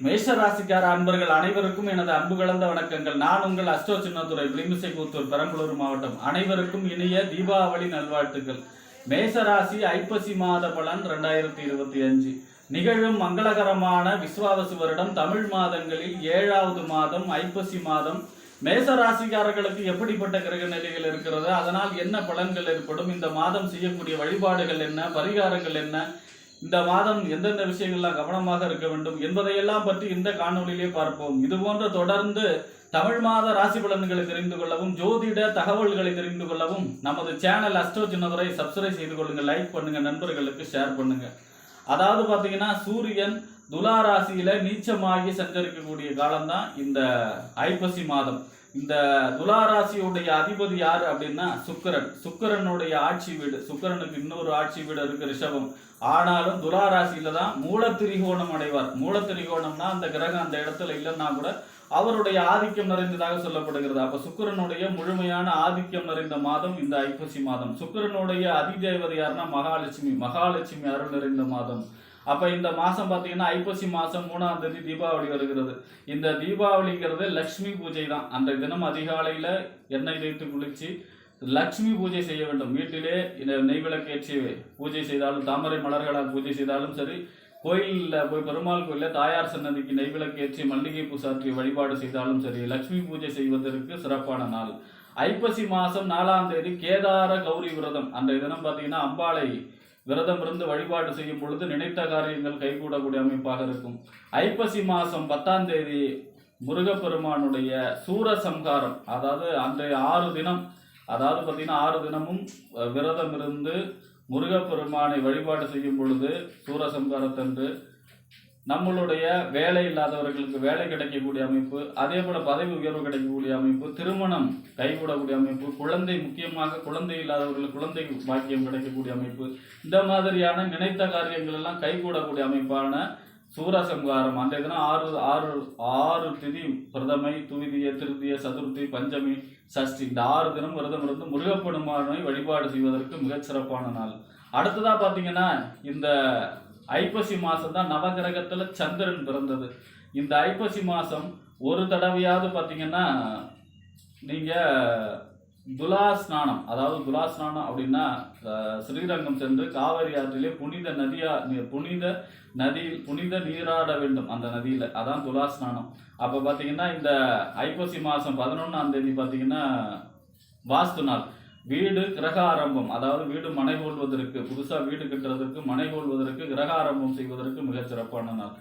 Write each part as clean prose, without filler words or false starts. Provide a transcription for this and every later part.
மேஷராசிக்கார அன்பர்கள் அனைவருக்கும் எனது அன்பு கலந்த வணக்கங்கள். நான் உங்கள் அஸ்ட்ரோ சின்னத்துறை விளிமிசை கூத்தூர் பெரம்பலூர் மாவட்டம். அனைவருக்கும் இனிய தீபாவளி நல்வாழ்த்துக்கள். மேஷராசி ஐப்பசி மாத பலன் 2025 நிகழும் மங்களகரமான விஸ்வாவசு வருடம் தமிழ் மாதங்களில் 7வது மாதம் ஐப்பசி மாதம். மேசராசிக்காரர்களுக்கு எப்படிப்பட்ட கிரக நிலைகள் இருக்கிறது, அதனால் என்ன பலன்கள் ஏற்படும், இந்த மாதம் செய்யக்கூடிய வழிபாடுகள் என்ன, பரிகாரங்கள் என்ன, இந்த மாதம் எந்தெந்த விஷயங்கள்லாம் கவனமாக இருக்க வேண்டும் என்பதையெல்லாம் பற்றி இந்த காணொலியிலே பார்ப்போம். இது போன்ற தொடர்ந்து தமிழ் மாத ராசி பலன்களை தெரிந்து கொள்ளவும் ஜோதிட தகவல்களை தெரிந்து கொள்ளவும் நமது சேனல் அஸ்ட்ரோ சின்னதுரை சப்ஸ்கிரைப் செய்து கொள்ளுங்க, லைக் பண்ணுங்க, நண்பர்களுக்கு ஷேர் பண்ணுங்க. அதாவது பார்த்தீங்கன்னா சூரியன் துலா ராசியில நீச்சமாகி சஞ்சரிக்கக்கூடிய காலம்தான் இந்த ஐப்பசி மாதம். இந்த துலா ராசியுடைய அதிபதி யாரு அப்படின்னா சுக்கிரன். சுக்கிரனுடைய ஆட்சி வீடு, சுக்கிரனுக்கு இன்னொரு ஆட்சி வீடு இருக்கு ரிஷபம். ஆனாலும் துலா ராசியில தான் மூலத்திரிகோணம் அடைவார். மூலத்திரிகோணம்னா அந்த கிரகம் அந்த இடத்துல இல்லைன்னா கூட அவருடைய ஆதிக்கம் நிறைந்ததாக சொல்லப்படுகிறது. அப்ப சுக்கிரனுடைய முழுமையான ஆதிக்கம் நிறைந்த மாதம் இந்த ஐப்பசி மாதம். சுக்கிரனுடைய அதிதேவதை யாருன்னா மகாலட்சுமி. மகாலட்சுமி அருள் நிறைந்த மாதம். அப்ப இந்த மாசம் பாத்தீங்கன்னா ஐப்பசி மாசம் 3ஆம் தேதி தீபாவளி வருகிறது. இந்த தீபாவளிங்கிறது லட்சுமி பூஜை தான். அந்த தினம் அதிகாலையில எண்ணெய் தேய்த்து குளிச்சு லட்சுமி பூஜை செய்ய வேண்டும். வீட்டிலே நெய்விளக்கேற்றி பூஜை செய்தாலும், தாமரை மலர்களால் பூஜை செய்தாலும் சரி, கோயிலில் போய் பெருமாள் கோயிலில் தாயார் சன்னதிக்கு நெய்விளக்கேற்றி மல்லிகை பூ சாற்றி வழிபாடு செய்தாலும் சரி, லட்சுமி பூஜை செய்வதற்கு சிறப்பான நாள். ஐப்பசி மாசம் 4ஆம் தேதி கேதார கௌரி விரதம். அந்த தினம் பார்த்தீங்கன்னா அம்பாளை விரதம் இருந்து வழிபாடு செய்யும் பொழுது நினைத்த காரியங்கள் கைகூடக்கூடிய அமைப்பாக இருக்கும். ஐப்பசி மாசம் 10ஆம் தேதி முருகப்பெருமானுடைய சூரசம்ஹாரம். அதாவது அன்றைய 6 தினம், அதாவது பார்த்தீங்கன்னா 6 தினமும் விரதம் இருந்து முருகப்பெருமானை வழிபாடு செய்யும் பொழுது சூரசம்ஹாரத்தன்று நம்மளுடைய வேலை இல்லாதவர்களுக்கு வேலை கிடைக்கக்கூடிய அமைப்பு, அதே போல பதவி உயர்வு கிடைக்கக்கூடிய அமைப்பு, திருமணம் கைகூடக்கூடிய அமைப்பு, குழந்தை, முக்கியமாக குழந்தை இல்லாதவர்களுக்கு குழந்தை பாக்கியம் கிடைக்கக்கூடிய அமைப்பு, இந்த மாதிரியான நினைத்த காரியங்கள் எல்லாம் கைகூடக்கூடிய அமைப்பான சூரசம்ஹாரம். அந்த தினம் ஆறு திதி, பிரதமை, துவிதிய, திருதிய, சதுர்த்தி, பஞ்சமி, சஷ்டி, இந்த 6 தினம் விரதம் இருந்து முருகப்பெருமானை வழிபாடு செய்வதற்கு மிகச் சிறப்பான நாள். அடுத்ததா பார்த்தீங்கன்னா இந்த ஐப்பசி மாசம் தான் நவகிரகத்துல சந்திரன் பிறந்தது. இந்த ஐப்பசி மாசம் ஒரு தடவையாவது பார்த்தீங்கன்னா நீங்க துலா ஸ்நானம், அதாவது துலா ஸ்நானம் அப்படின்னா ஸ்ரீரங்கம் சென்று காவிரி ஆற்றிலே புனித நீராட வேண்டும். அந்த நதியில அதான் துலா ஸ்நானம். அப்ப பாத்தீங்கன்னா இந்த ஐப்பசி மாசம் 11ஆம் தேதி பாத்தீங்கன்னா வாஸ்து நாள். வீடு கிரக ஆரம்பம், அதாவது வீடு மனை கொள்வதற்கு, புதுசா வீடு கட்டுறதுக்கு, மனை கொள்வதற்கு, கிரக ஆரம்பம் செய்வதற்கு மிகச் சிறப்பான நாள்.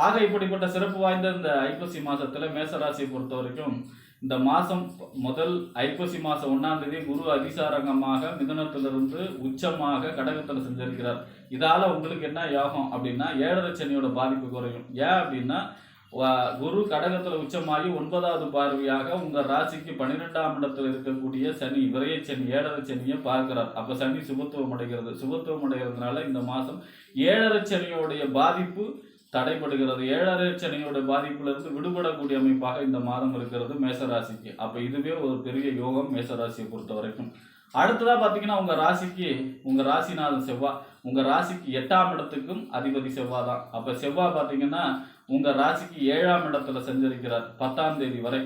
ஆக இப்படிப்பட்ட சிறப்பு வாய்ந்த இந்த ஐப்பசி மாசத்துல மேசராசியை பொறுத்த வரைக்கும் இந்த மாசம் முதல் ஐப்பசி மாசம் 1ஆம் தேதி குரு அதிசாரங்கமாக மிதுனத்திலிருந்து உச்சமாக கடகத்துல செஞ்சிருக்கிறார். இதால உங்களுக்கு என்ன யோகம் அப்படின்னா 7.5 சனியோட பாதிப்பு குறையும். ஏன் அப்படின்னா குரு கடகத்துல உச்சமாகி 9வது பார்வையாக உங்க ராசிக்கு 12ஆம் இடத்துல இருக்கக்கூடிய சனி, விரைய சனி, 7.5 சனியை பார்க்கிறார். அப்ப சனி சுபத்துவம் அடைகிறது. சுபத்துவம் அடைகிறதுனால இந்த மாசம் 7.5 சனியோடைய பாதிப்பு தடைபடுகிறது. 7.5 சனியோட பாதிப்புல இருந்து விடுபடக்கூடிய அமைப்பாக இந்த மாதம் இருக்கிறது மேசராசிக்கு. அப்ப இதுவே ஒரு பெரிய யோகம் மேசராசியை பொறுத்த வரைக்கும். அடுத்ததா பாத்தீங்கன்னா உங்க ராசிநாதன் செவ்வாய். உங்க ராசிக்கு 8ஆம் இடத்துக்கும் அதிபதி செவ்வாய் தான். அப்ப செவ்வாய் பாத்தீங்கன்னா உங்க ராசிக்கு 7ஆம் இடத்துல செஞ்சிருக்கிறார் 10ஆம் தேதி வரை.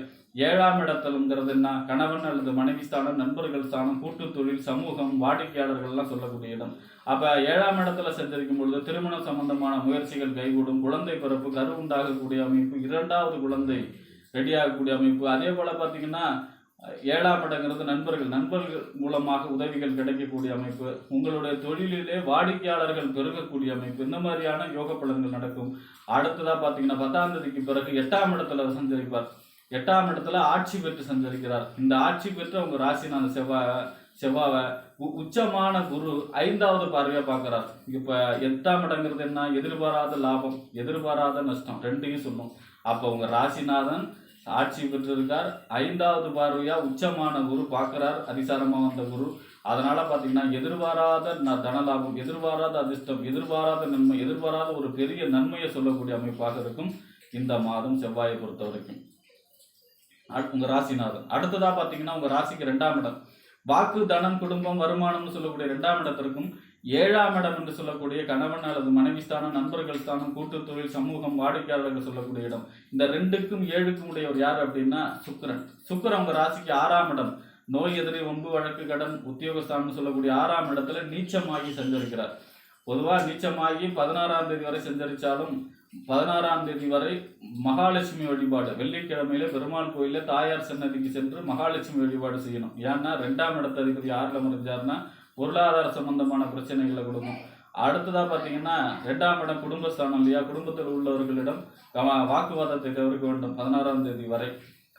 7ஆம் இடத்துலங்கிறது என்ன, கணவன் அல்லது மனைவி ஸ்தானம், நண்பர்கள் ஸ்தானம், கூட்டு தொழில், சமூகம், வாடிக்கையாளர்கள் எல்லாம் சொல்லக்கூடிய இடம். அப்ப 7ஆம் இடத்துல செஞ்சிருக்கும் பொழுது திருமணம் சம்பந்தமான முயற்சிகள் கைகூடும். குழந்தை பிறப்பு, கரு உண்டாகக்கூடிய அமைப்பு, 2வது குழந்தை ரெடியாகக்கூடிய அமைப்பு. அதே போல பாத்தீங்கன்னா 7ஆம் இடங்கிறது நண்பர்கள் மூலமாக உதவிகள் கிடைக்கக்கூடிய அமைப்பு. உங்களுடைய தொழிலிலே வாடிக்கையாளர்கள் பெருகக்கூடிய அமைப்பு. இந்த மாதிரியான யோக பலன்கள் நடக்கும். அடுத்ததா பாத்தீங்கன்னா 10ஆம் தேதிக்கு பிறகு 8ஆம் இடத்துல சஞ்சரிப்பார். 8ஆம் இடத்துல ஆட்சி பெற்று சஞ்சரிக்கிறார். இந்த ஆட்சி பெற்று உங்க ராசிநாத செவ்வாவை உச்சமான குரு 5வது பார்வையா பார்க்கிறார். இப்ப 8ஆம் இடங்கிறது என்ன, எதிர்பாராத லாபம், எதிர்பாராத நஷ்டம் ரெண்டையும் சொல்லும். அப்ப உங்க ராசிநாதன் ஆட்சி பெற்றிருக்கார். 5வது பார்வையா உச்சமான குரு பார்க்கிறார், அதிசாரமா வந்த குரு. அதனால பாத்தீங்கன்னா எதிர்பாராத தனலாபம், எதிர்பாராத அதிர்ஷ்டம், எதிர்பாராத நன்மை, எதிர்பாராத ஒரு பெரிய நன்மையை சொல்லக்கூடிய அமைப்பாக இருக்கும் இந்த மாதம் செவ்வாயை பொறுத்த வரைக்கும் உங்க ராசிநாதன். அடுத்ததா பாத்தீங்கன்னா உங்க ராசிக்கு 2ஆம் இடம். வாக்கு, தனம், குடும்பம், வருமானம்னு சொல்லக்கூடிய 2ஆம் இடத்திற்கும் 7ஆம் இடம் என்று சொல்லக்கூடிய கணவன் அல்லது மனைவி ஸ்தானம், நண்பர்கள் ஸ்தானம், கூட்டு தொழில், சமூகம், வாடிக்கையாளர்கள் சொல்லக்கூடிய இடம். இந்த 2க்கும் 7க்கும் உடையவர் யார் அப்படின்னா சுக்கிரன். சுக்கிரன் உங்க ராசிக்கு 6ஆம் இடம், நோய் எதிரி, வம்பு வழக்கு, கடன், உத்தியோகஸ்தானம் சொல்லக்கூடிய 6ஆம் இடத்துல நீச்சமாகி சஞ்சரிக்கிறார். பொதுவாக நீச்சமாகி 16ஆம் தேதி வரை சஞ்சரித்தாலும் 16ஆம் தேதி வரை மகாலட்சுமி வழிபாடு, வெள்ளிக்கிழமையில பெருமாள் கோயில தாயார் சன்னதிக்கு சென்று மகாலட்சுமி வழிபாடு செய்யணும். ஏன்னா 2ஆம் இடத்த அதிபதி 6ல் அமர்ந்தாருன்னா பொருளாதார சம்பந்தமான பிரச்சனைகளை கொடுக்கும். அடுத்ததாக பார்த்தீங்கன்னா 2ஆம் இடம் குடும்பஸ்தானம் இல்லையா, குடும்பத்தில் உள்ளவர்களிடம் வாக்குவாதத்தை தவிர்க்க வேண்டும் 16ஆம் தேதி வரை.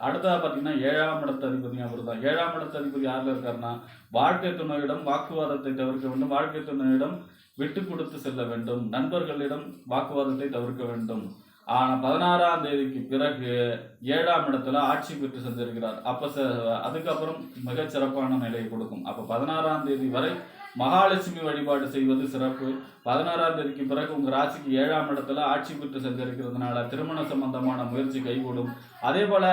அடுத்ததாக பார்த்தீங்கன்னா 7ஆம் இடத்த அதிபதி அவர் தான். 7ஆம் இடத்த அதிபதி யாரில் இருக்காருன்னா வாழ்க்கை துணையிடம் வாக்குவாதத்தை தவிர்க்க வேண்டும், வாழ்க்கை துணையிடம் விட்டு கொடுத்து செல்ல வேண்டும், நண்பர்களிடம் வாக்குவாதத்தை தவிர்க்க வேண்டும். ஆனால் 16ஆம் தேதிக்கு பிறகு 7ஆம் இடத்துல ஆட்சி பெற்று சென்றிருக்கிறார். அப்போ அதுக்கப்புறம் மிகச்சிறப்பான நிலையை கொடுக்கும். அப்போ 16ஆம் தேதி வரை மகாலட்சுமி வழிபாடு செய்வது சிறப்பு. 16ஆம் தேதிக்கு பிறகு உங்கள் ராசிக்கு 7ஆம் இடத்துல ஆட்சி பெற்று சென்றிருக்கிறதுனால திருமண சம்பந்தமான முயற்சி கைகூடும். அதே போல்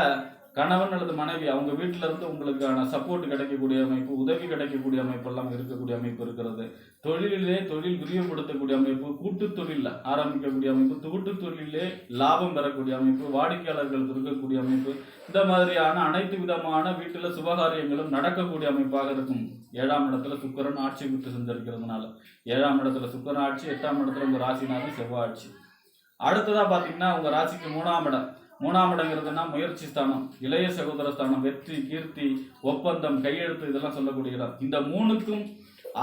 கணவன் அல்லது மனைவி அவங்க வீட்டில இருந்து உங்களுக்கான சப்போர்ட் கிடைக்கக்கூடிய அமைப்பு, உதவி கிடைக்கக்கூடிய அமைப்பெல்லாம் இருக்கக்கூடிய அமைப்பு இருக்கிறது. தொழிலிலே தொழில் விரிவுபடுத்தக்கூடிய அமைப்பு, கூட்டு தொழில் ஆரம்பிக்கக்கூடிய அமைப்பு, கூட்டு தொழிலே லாபம் பெறக்கூடிய அமைப்பு, வாடிக்கையாளர்களுக்கு இருக்கக்கூடிய அமைப்பு, இந்த மாதிரியான அனைத்து விதமான வீட்டில் சுபகாரியங்களும் நடக்கக்கூடிய அமைப்பாக இருக்கும். 7ஆம் இடத்துல சுக்கிரன் ஆட்சி பெற்று செஞ்சிருக்கிறதுனால 7ஆம் இடத்துல சுக்கிரன் ஆட்சி, 8ஆம் இடத்துல உங்க ராசிநாதன் செவ்வாய் ஆட்சி. அடுத்ததா பாத்தீங்கன்னா உங்க ராசிக்கு 3ஆம் இடம். 3ஆம் இடங்கிறதுனா முயற்சி ஸ்தானம், இளைய சகோதர ஸ்தானம், வெற்றி, கீர்த்தி, ஒப்பந்தம், கையெழுத்து, இதெல்லாம் சொல்லக்கூடிய இடம். இந்த 3க்கும்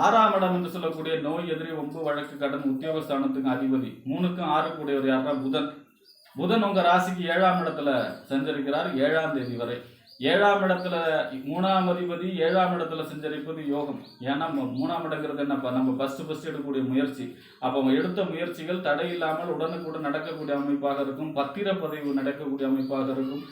6ஆம் இடம் என்று சொல்லக்கூடிய நோய் எதிரி, வம்பு வழக்கு, கடன், உத்தியோகஸ்தானத்துக்கு அதிபதி. 3க்கும் 6க்கு உடையவர் யாருன்னா புதன். புதன் உங்க ராசிக்கு 7ஆம் இடத்துல சஞ்சரிக்கிறார் 7ஆம் தேதி வரை. 7ஆம் இடத்துல 3ஆம் அதிபதி 7ஆம் இடத்துல சஞ்சரிப்பது யோகம். ஏன்னா 3ஆம் இடங்கிறது என்னப்பா, நம்ம ஃபர்ஸ்ட் எடுக்கக்கூடிய முயற்சி. அப்போ எடுத்த முயற்சிகள் தடை இல்லாமல் உடனுக்குடன் நடக்கக்கூடிய அமைப்பாக இருக்கும். பத்திரப்பதிவு நடக்கக்கூடிய அமைப்பாக இருக்கும்.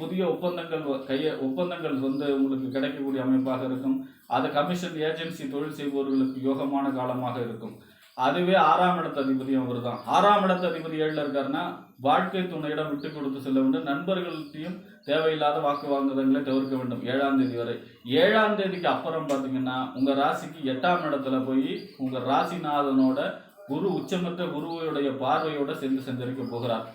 புதிய ஒப்பந்தங்கள் உங்களுக்கு கிடைக்கக்கூடிய அமைப்பாக இருக்கும். அது கமிஷன் ஏஜென்சி தொழில் செய்பவர்களுக்கு யோகமான காலமாக இருக்கும். அதுவே 6ஆம் இடத்த அதிபதியும் அவர் தான். 6ஆம் இடத்த அதிபதி 7ல் இருக்காருன்னா வாழ்க்கை துணையிடம் விட்டு கொடுத்து செல்ல வேண்டும், நண்பர்கள்ட்டையும் தேவையில்லாத வாக்குவாதங்களை தவிர்க்க வேண்டும் 7ஆம் தேதி வரை. 7ஆம் தேதிக்கு அப்புறம் பார்த்தீங்கன்னா உங்கள் ராசிக்கு 8ஆம் இடத்துல போய் உங்கள் ராசிநாதனோட குரு உச்சமற்ற குருவுடைய பார்வையோட சேர்ந்து சஞ்சரிக்க போகிறார்.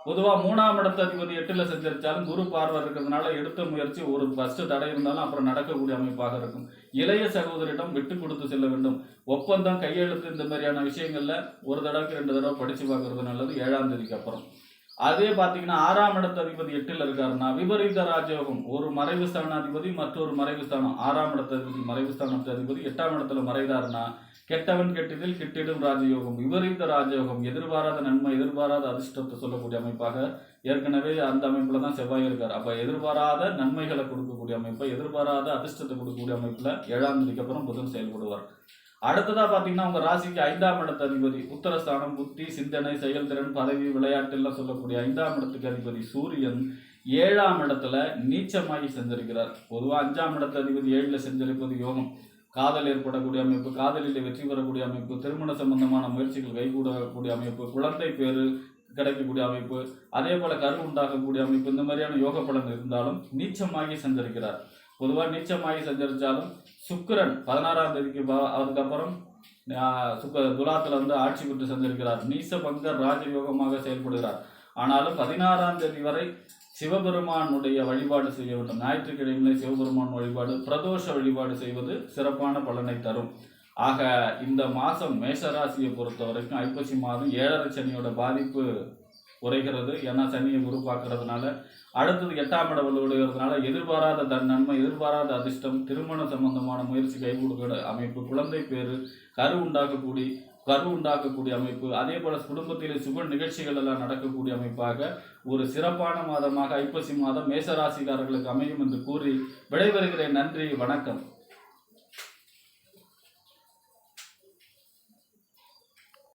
பொதுவாக 3ஆம் இடத்த அதிபதி 8ல் சஞ்சரித்தாலும் குரு பார்வை இருக்கிறதுனால எடுத்த முயற்சி ஒரு ஃபர்ஸ்ட் தடை இருந்தாலும் அப்புறம் நடக்கக்கூடிய அமைப்பாக இருக்கும். இளைய சகோதரிடம் விட்டு கொடுத்து செல்ல வேண்டும். ஒப்பந்தம், கையெழுத்து, இந்த மாதிரியான விஷயங்கள்ல ஒரு தடவைக்கு 2 தடவை படிச்சு பார்க்கறது நல்லது 7ஆம் தேதிக்கு அப்புறம். அதே பார்த்தீங்கன்னா 6ஆம் இடத்த அதிபதி 8ல் இருக்காருன்னா விபரீத ராஜயோகம், ஒரு மறைவு ஸ்தானாதிபதி மற்றொரு மறைவு ஸ்தானம். 6ஆம் இடத்த அதிபதி மறைவு ஸ்தானத்து அதிபதி 8ஆம் இடத்துல மறைதாருன்னா கெட்டவன் கெட்டிடில் கிட்டிடும் ராஜயோகம், விபரீத ராஜயோகம், எதிர்பாராத நன்மை, எதிர்பாராத அதிர்ஷ்டத்தை சொல்லக்கூடிய அமைப்பாக ஏற்கனவே அந்த அமைப்புல தான் செவ்வாய் இருக்கார். அப்ப எதிர்பாராத நன்மைகளை கொடுக்கக்கூடிய அமைப்பு, எதிர்பாராத அதிர்ஷ்டத்தை கொடுக்கக்கூடிய அமைப்புல 7ஆம் தேதிக்கு அப்புறம் புதன் செயல்படுவார். அடுத்ததா பாத்தீங்கன்னா உங்க ராசிக்கு 5ஆம் இடத்து அதிபதி உத்தரஸ்தானம், புத்தி, சிந்தனை, செயல்திறன், பதவி, விளையாட்டு எல்லாம் சொல்லக்கூடிய 5ஆம் இடத்துக்கு அதிபதி சூரியன் 7ஆம் இடத்துல நீச்சமாகி செஞ்சிருக்கிறார். பொதுவாக 5ஆம் இடத்து அதிபதி 7ல் செஞ்சிருப்பது யோகம். காதல் ஏற்படக்கூடிய அமைப்பு, காதலில் வெற்றி பெறக்கூடிய அமைப்பு, திருமண சம்பந்தமான முயற்சிகள் கைகூடக்கூடிய அமைப்பு, குழந்தை பேரு கிடைக்கக்கூடிய அமைப்பு, அதே போல கரு உண்டாகக்கூடிய அமைப்பு, இந்த மாதிரியான யோக பலன் இருந்தாலும் நீச்சமாகி சஞ்சரிக்கிறார். பொதுவாக நீச்சமாகி சஞ்சரித்தாலும் சுக்கிரன் 16ஆம் தேதிக்கு அதுக்கப்புறம் துலாத்துல ஆட்சி பெற்று சஞ்சரிக்கிறார். நீச பங்க ராஜயோகமாக செயல்படுகிறார். ஆனாலும் 16ஆம் தேதி வரை சிவபெருமானுடைய வழிபாடு செய்ய வேண்டும். ஞாயிற்றுக்கிழமையிலே சிவபெருமான் வழிபாடு, பிரதோஷ வழிபாடு செய்வது சிறப்பான பலனை தரும். ஆக இந்த மாதம் மேஷராசியை பொறுத்த வரைக்கும் ஐப்பசி மாதம் 7.5 சனியோட பாதிப்பு குறைகிறது. ஏன்னா சனியை குரு பார்க்கறதுனால. அடுத்தது 8ஆம் இட வலுவடைகிறதுனால எதிர்பாராத நன்மை, எதிர்பாராத அதிர்ஷ்டம், திருமண சம்பந்தமான முயற்சி கைகூடுகிற அமைப்பு, குழந்தை பேரு, கரு உண்டாக்கக்கூடிய அமைப்பு, அதே போல குடும்பத்தில் சுப நிகழ்ச்சிகள் எல்லாம் நடக்கக்கூடிய அமைப்பாக ஒரு சிறப்பான மாதமாக ஐப்பசி மாதம் மேசராசிக்காரர்களுக்கு அமையும் என்று கூறி விடைபெறுகிறேன். நன்றி, வணக்கம்.